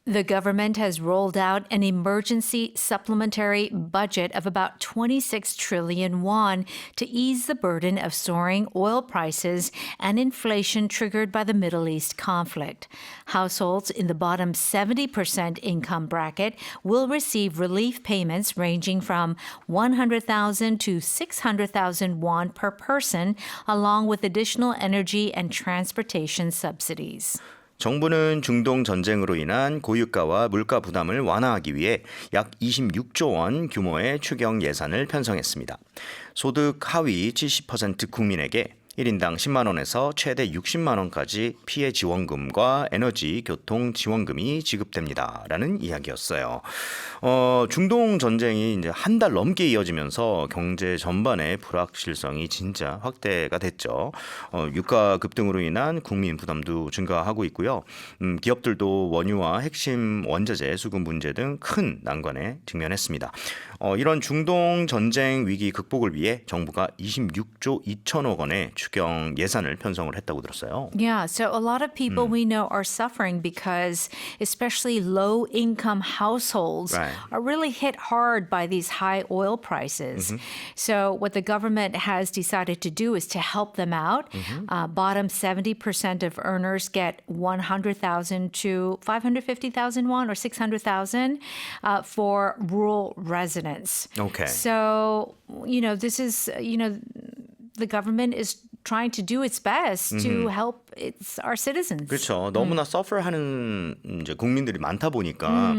The government has rolled out an emergency supplementary budget of about 26 trillion won to ease the burden of soaring oil prices and inflation triggered by the Middle East conflict. Households in the bottom 70% income bracket will receive relief payments ranging from 100,000 to 600,000 won per person, along with additional energy and transportation subsidies. 정부는 중동 전쟁으로 인한 고유가와 물가 부담을 완화하기 위해 약 26조 원 규모의 추경 예산을 편성했습니다. 소득 하위 70% 국민에게 1인당 10만 원에서 최대 60만 원까지 피해 지원금과 에너지, 교통 지원금이 지급됩니다. 라는 이야기였어요. 중동 전쟁이 이제 한 달 넘게 이어지면서 경제 전반의 불확실성이 진짜 확대가 됐죠. 유가 급등으로 인한 국민 부담도 증가하고 있고요. 기업들도 원유와 핵심 원자재 수급 문제 등 큰 난관에 직면했습니다. 이런 중동 전쟁 위기 극복을 위해 정부가 26조 2천억 원의 추경 예산을 편성을 했다고 들었어요. Yeah, so a lot of people we know are suffering because especially low-income households Right. are really hit hard by these high oil prices. So what the government has decided to do is to help them out. Bottom 70% of earners get 100,000 to 550,000 won or 600,000 for rural residents. Okay. So, this is, the government is trying to do its best to help our citizens. 그렇죠. 너무나 서퍼하는 이제 국민들이 많다 보니까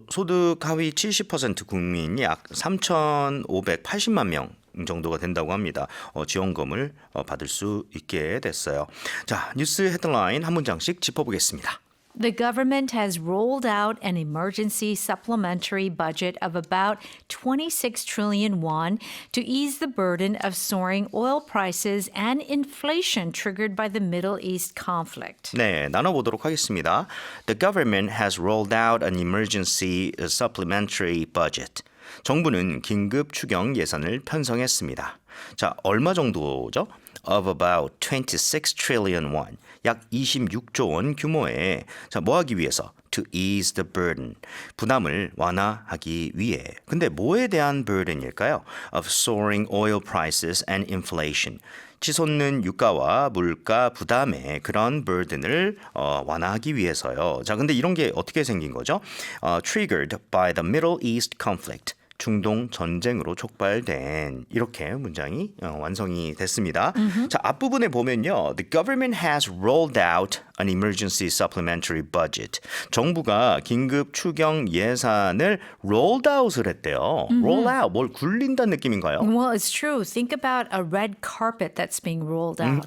소득 하위 70% 국민이 약 3,580만 명 정도가 된다고 합니다. 지원금을 받을 수 있게 됐어요. 자, 뉴스 헤드라인 한 문장씩 짚어보겠습니다. The government has rolled out an emergency supplementary budget of about 26 trillion won to ease the burden of soaring oil prices and inflation triggered by the Middle East conflict. 네, 나눠보도록 하겠습니다. The government has rolled out an emergency supplementary budget. 정부는 긴급 추경 예산을 편성했습니다. 자, 얼마 정도죠? Of about 26 trillion won, 약 26조 원 규모의 뭐 하기 위해서? To ease the burden, 부담을 완화하기 위해. 근데 뭐에 대한 burden일까요? Of soaring oil prices and inflation. 치솟는 유가와 물가 부담의 그런 burden을 완화하기 위해서요. 자, 근데 이런 게 어떻게 생긴 거죠? Triggered by the Middle East conflict. 중동 전쟁으로 촉발된 이렇게 문장이 완성이 됐습니다. 자, 앞부분에 보면요. The government has rolled out an emergency supplementary budget. 정부가 긴급 추경 예산을 rolled out을 했대요. roll out, 뭘 굴린다는 느낌인가요? Well, it's true. Think about a red carpet that's being rolled out.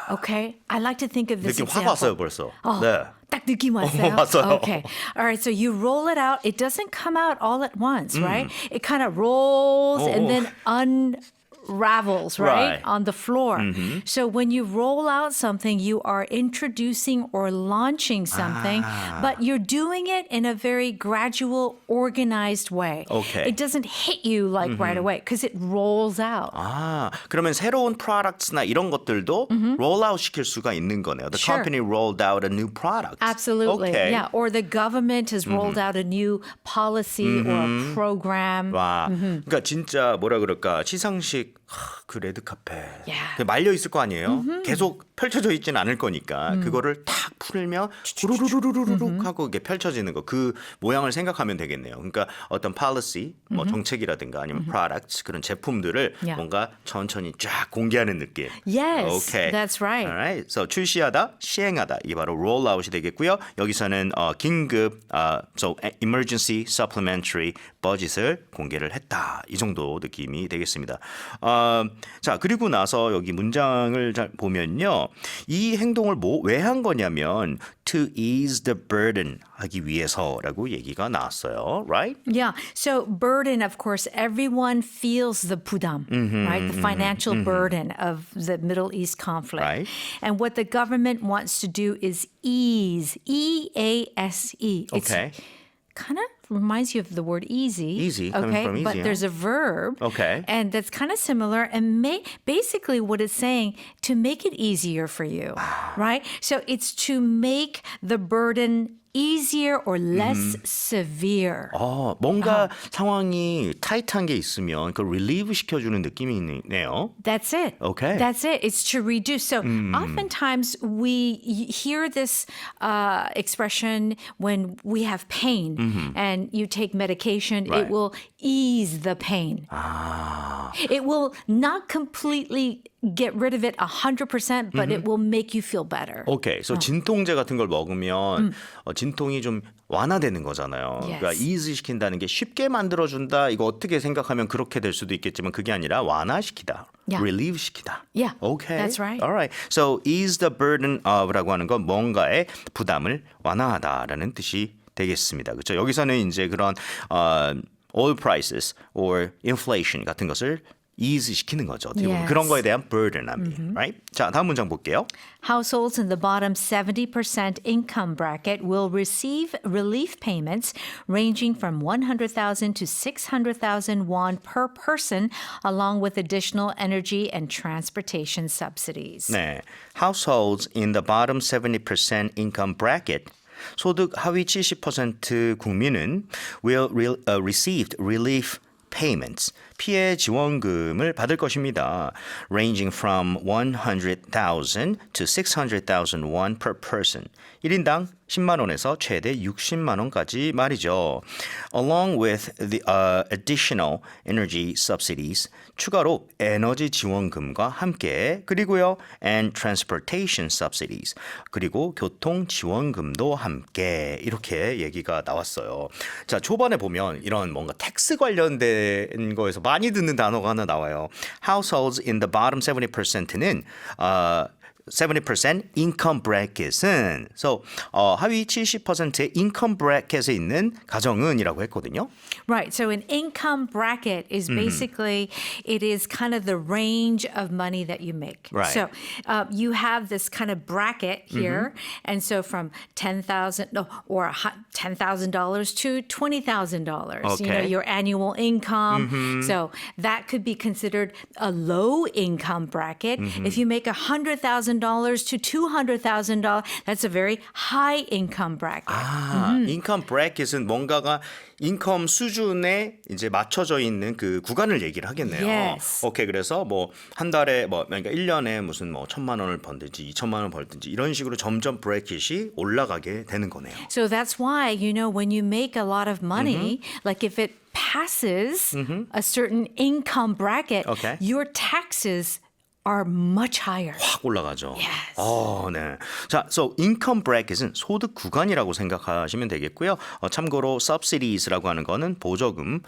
Okay? I like to think of this 느낌 확 example. 왔어요, 벌써. 네. 딱 느낌 왔어요? 왔어요. Okay. All right. So you roll it out. It doesn't come out all at once, right? It kind of rolls and then unravels, right? Right. On the floor. So when you roll out something, you are introducing or launching something, but you're doing it in a very gradual, organized way. Okay. It doesn't hit you like right away because it rolls out. 그러면 새로운 products나 이런 것들도 roll out 시킬 수가 있는 거네요. The Sure. company rolled out a new product. Absolutely. Okay. Yeah. Or the government has rolled out a new policy or a program. 와, 그러니까 진짜 뭐라 그럴까 시상식 그 레드 카페 Yeah. 말려 있을 거 아니에요. 계속 펼쳐져 있지는 않을 거니까 그거를 탁 풀면 후루루루루룩 하고 이게 펼쳐지는 거 그 모양을 생각하면 되겠네요. 그러니까 어떤 policy, 뭐 정책이라든가 아니면 products 그런 제품들을 Yeah. 뭔가 천천히 쫙 공개하는 느낌. Yes, Okay. that's right. Alright. So 출시하다, 시행하다 이게 바로 rollout이 되겠고요. 여기서는 긴급 so emergency supplementary budget을 공개를 했다. 이 정도 느낌이 되겠습니다. 자, 그리고 나서 여기 문장을 잘 보면요. 이 행동을 왜 한 거냐면 to ease the burden 하기 위해서라고 얘기가 나왔어요. Right? Yeah. So burden, of course, everyone feels the budam, right? The financial burden of the Middle East conflict. Right. And what the government wants to do is ease, E-A-S-E. Okay. Kind of reminds you of the word easy. Easy, coming okay? from easy, But huh? there's a verb. Okay. And that's kind of similar. And basically what it's saying, to make it easier for you, right? So it's to make the burden easier or less severe. 뭔가 상황이 타이트한 게 있으면 그 relieve 시켜주는 느낌이 있네요. That's it. Okay. That's it. It's to reduce. So oftentimes we hear this expression when we have pain and you take medication, Right. it will ease the pain. It will not completely get rid of it 100%, but it will make you feel better. 오케이. 그래서 진통제 같은 걸 먹으면 진통이 좀 완화되는 거잖아요. Yes. 그러니까 ease 시킨다는 게 쉽게 만들어준다. 이거 어떻게 생각하면 그렇게 될 수도 있겠지만 그게 아니라 완화시키다. Yeah. relieve 시키다. Yeah, Okay. that's right. All right. So ease the burden of라고 하는 건 뭔가의 부담을 완화하다라는 뜻이 되겠습니다. 그렇죠? 여기서는 이제 그런 oil prices or inflation 같은 것을 ease 시키는 거죠. 어떻게 보면 Yes. 그런 거에 대한 burden함이. Right? 자, 다음 문장 볼게요. Households in the bottom 70% income bracket will receive relief payments ranging from 100,000 to 600,000 won per person, along with additional energy and transportation subsidies. 네, households in the bottom 70% income bracket 소득 하위 70% 국민은 will receive relief payments 피해 지원금을 받을 것입니다. Ranging from 100,000 to 600,000 won per person. 1인당 10만 원에서 최대 60만 원까지 말이죠. Along with the additional energy subsidies. 추가로 에너지 지원금과 함께 그리고요. And transportation subsidies. 그리고 교통 지원금도 함께 이렇게 얘기가 나왔어요. 자, 초반에 보면 이런 뭔가 텍스 관련된 거에서 많이 듣는 단어가 하나 나와요. Households in the bottom 70%는 70% income bracket은 so 하위 70%의 income bracket에 있는 가정은이라고 했거든요. Right. So an income bracket is basically, it is kind of the range of money that you make. Right. So you have this kind of bracket here. And so from $10,000 or $10,000 to $20,000, you know, Okay. your annual income. So that could be considered a low income bracket. If you make $100,000 to $200,000, that's a very high income bracket. 인컴 브래킷은 뭔가가 인컴 수준에 이제 맞춰져 있는 그 구간을 얘기를 하겠네요. Yes. 오케이. 그래서 뭐 한 달에 뭐 그러니까 1년에 무슨 뭐 1,000만 원을 벌든지 2,000만 원 벌든지 이런 식으로 점점 브래킷이 올라가게 되는 거네요. So that's why, you know, when you make a lot of money, like if it passes a certain income bracket, Okay. your taxes are much higher. 확 올라가죠. Yes. 네. 자, so income bracket은 소득 구간이라고 생각하시면 되겠고요. 참고로 subsidies라고 하는 거는 보조금,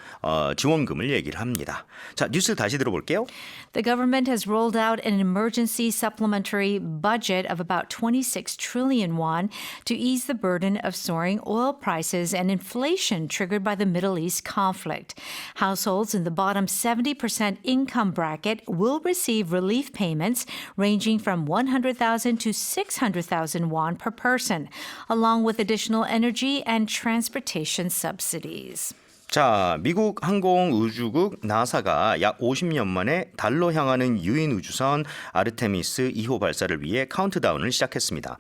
지원금을 얘기를 합니다. 자, 뉴스 다시 들어볼게요. The government has rolled out an emergency supplementary budget of about 26 trillion won to ease the burden of soaring oil prices and inflation triggered by the Middle East conflict. Households in the bottom 70% income bracket will receive relief payments ranging from 100,000 to 600,000 won per person, along with additional energy and transportation subsidies. 자, 미국 항공우주국 나사가 약 50년 만에 달로 향하는 유인 우주선 아르테미스 2호 발사를 위해 카운트다운을 시작했습니다.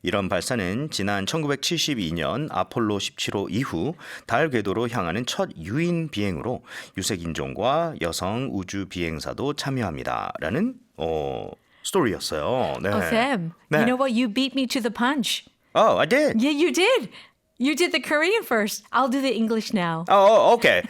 이런 발사는 지난 1972년 아폴로 17호 이후 달 궤도로 향하는 첫 유인 비행으로 유색 인종과 여성 우주 비행사도 참여합니다라는 스토리였어요. 네. Oh, Sam, 네. you know what? You beat me to the punch. Oh, I did. Yeah, you did. You did the Korean first. I'll do the English now. Oh, okay.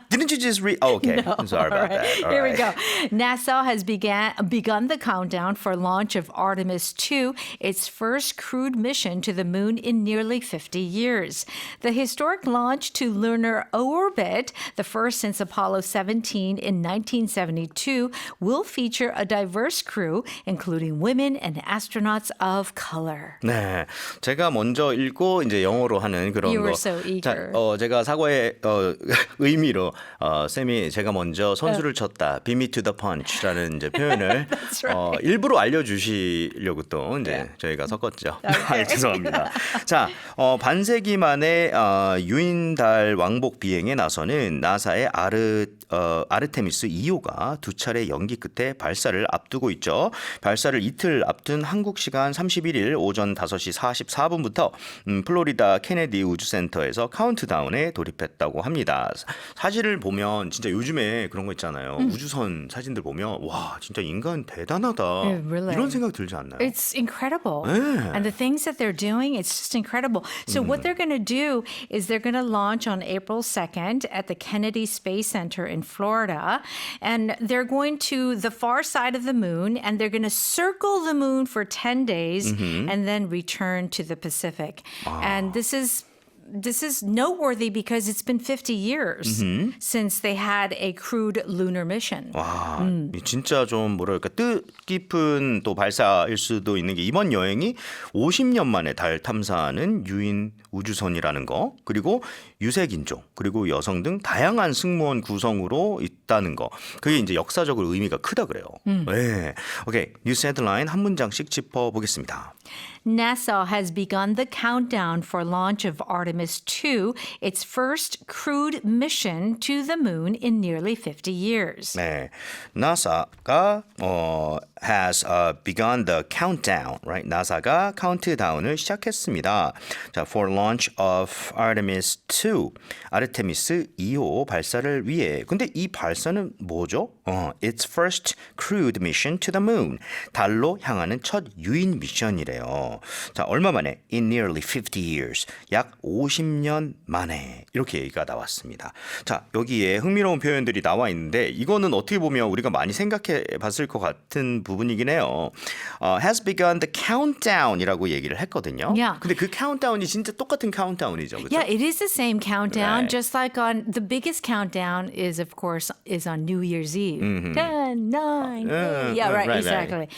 Didn't you just read? Oh, okay. No. I'm sorry about All right. that. All Here we right. go. NASA has begun the countdown for launch of Artemis 2, its first crewed mission to the moon in nearly 50 years. The historic launch to lunar orbit, the first since Apollo 17 in 1972, will feature a diverse crew, including women and astronauts of color. 네, 제가 먼저 읽고 이제 영어로 하는 그런 You 거. were so 자, eager. 제가 사과의 의미로 쌤이 제가 먼저 선수를 쳤다. beat me to the punch라는 이제 표현을 That's right. 일부러 알려주시려고 또 이제 저희가 섞었죠. Okay. 죄송합니다. 자, 반세기 만에 유인달 왕복 비행에 나서는 나사의 아르테미스 2호가 두 차례 연기 끝에 발사를 앞두고 있죠. 발사를 이틀 앞둔 한국 시간 31일 오전 5시 44분부터 플로리다 케네디 우주센터에서 카운트다운에 돌입했다고 합니다. 사진을 보면 진짜 요즘에 그런 거 있잖아요. 우주선 사진들 보면 와 진짜 인간 대단하다. Yeah, really. 이런 생각 들지 않나요? It's incredible. Yeah. And the things that they're doing, it's just incredible. So, what they're going to do is they're going to launch on April 2nd at the Kennedy Space Center in Florida. And they're going to the far side of the moon and they're going to circle the moon for 10 days and then return to the Pacific. And this is noteworthy because it's been 50 years since they had a crewed lunar mission. 와, 진짜 좀 뭐랄까 뜻깊은 또 발사일 수도 있는 게 이번 여행이 50년 만에 달 탐사하는 유인 우주선이라는 거, 그리고 유색인종, 그리고 여성 등 다양한 승무원 구성으로 있다는 거. 그게 이제 역사적으로 의미가 크다 그래요. 네. 오케이, 뉴스 헤드라인 한 문장씩 짚어보겠습니다. NASA has begun the countdown for launch of Artemis 2, its first crewed mission to the moon in nearly 50 years. 네, NASA가 has begun the countdown, right? 나사가 카운트다운을 시작했습니다. 자, for launch of Artemis 2, 아르테미스 2호 발사를 위해. 근데 이 발사는 뭐죠? Its first crewed mission to the moon. 달로 향하는 첫 유인 미션이래요. 자, 얼마 만에? In nearly 50 years. 약 50년 만에. 이렇게 얘기가 나왔습니다. 자, 여기에 흥미로운 표현들이 나와 있는데 이거는 어떻게 보면 우리가 많이 생각해 봤을 것 같은 부분이긴 해요. Has begun the countdown이라고 얘기를 했거든요. Yeah. 근데 그 카운트다운이 진짜 똑같은 카운트다운이죠. 그렇죠? Yeah, it is the same countdown, Right. just like on the biggest countdown is, of course, is on New Year's Eve. 10, 9, 8. Yeah, right, right. exactly.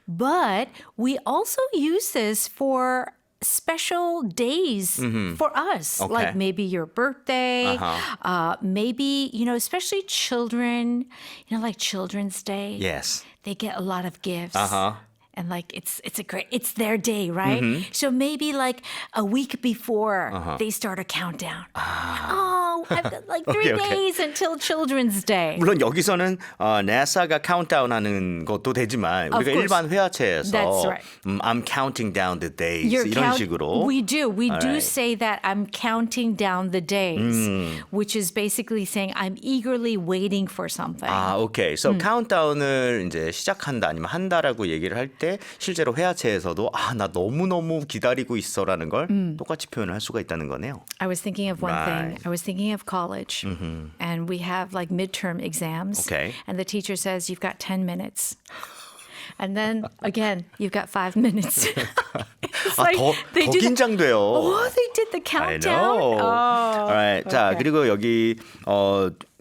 But we also use this for special days for us, Okay. like maybe your birthday, maybe, especially children, like Children's Day. Yes. They get a lot of gifts. Uh-huh. And like it's their day, right? So maybe like a week before they start a countdown. Oh, I've got like 3 Okay, okay. days until Children's Day. 물론 여기서는 NASA가 카운트다운하는 것도 되지만 Of 우리가 course. 일반 회화체에서 That's right. I'm counting down the days You're 이런 식으로 We do Alright. say that I'm counting down the days, which is basically saying I'm eagerly waiting for something. 오케이. So 카운트다운을 이제 시작한다 아니면 한다라고 얘기를 할 때 실제로 회화체에서도 나 너무너무 기다리고 있어라는 걸 똑같이 표현을 할 수가 있다는 거네요. I was thinking of one Right. thing. I was thinking of college, and we have like midterm exams. Okay. And the teacher says, you've got 10 minutes. And then again, you've got 5 minutes. It's like 더 they do the- 긴장돼요. Oh, they did the I countdown. know. Oh, Alright. 자, okay. 그리고 여기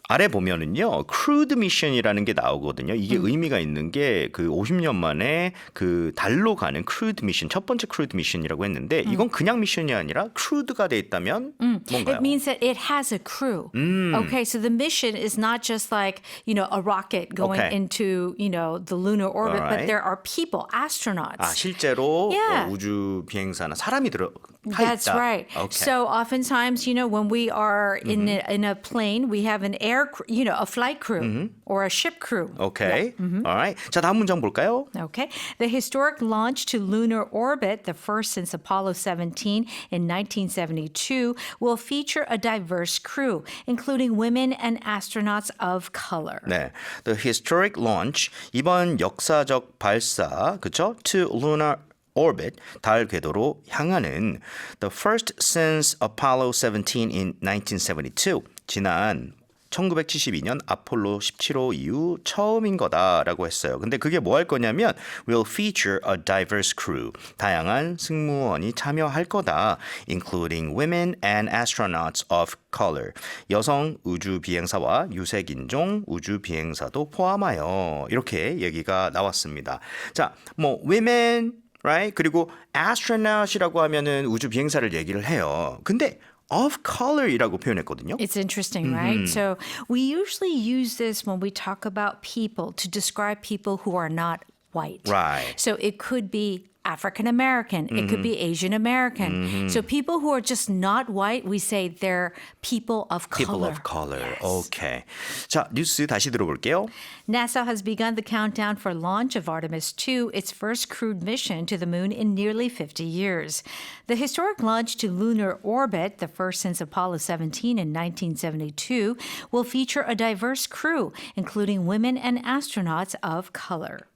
아래 보면은요, crewed mission이라는 게 나오거든요. 이게 의미가 있는 게 그 50년 만에 그 달로 가는 crewed mission, 첫 번째 crewed mission이라고 했는데 이건 그냥 미션이 아니라 crewed가 돼 있다면 뭔가요? It means that it has a crew. Okay, so the mission is not just like, a rocket going Okay. into, the lunar orbit, Alright. but there are people, astronauts. 실제로 Yeah. 우주 비행사나 사람이 들어가 That's 있다. right. Okay. So oftentimes, when we are in a plane, we have an a flight crew or a ship crew. Okay. Alright. 자, 다음 문장 볼까요? Okay. The historic launch to lunar orbit, the first since Apollo 17 in 1972, will feature a diverse crew, including women and astronauts of color. 네. The historic launch, 이번 역사적 발사, 그쵸? To lunar orbit, 달 궤도로 향하는 the first since Apollo 17 in 1972, 지난 1972년 아폴로 17호 이후 처음인 거다라고 했어요. 근데 그게 뭐 할 거냐면 will feature a diverse crew. 다양한 승무원이 참여할 거다. including women and astronauts of color. 여성 우주 비행사와 유색 인종 우주 비행사도 포함하여 이렇게 얘기가 나왔습니다. 자, women right? 그리고 astronaut이라고 하면은 우주 비행사를 얘기를 해요. 근데 of color이라고 표현했거든요. It's interesting, right? So we usually use this when we talk about people to describe people who are not white. Right. So it could be African American, it could be Asian American. So people who are just not white, we say they're people of color. People of color. Okay. 자, 뉴스 다시 들어볼게요. NASA has begun the countdown for launch of Artemis 2, its first crewed mission to the moon in nearly 50 years. The historic launch to lunar orbit, the first since Apollo 17 in 1972, will feature a diverse crew, including women and astronauts of color.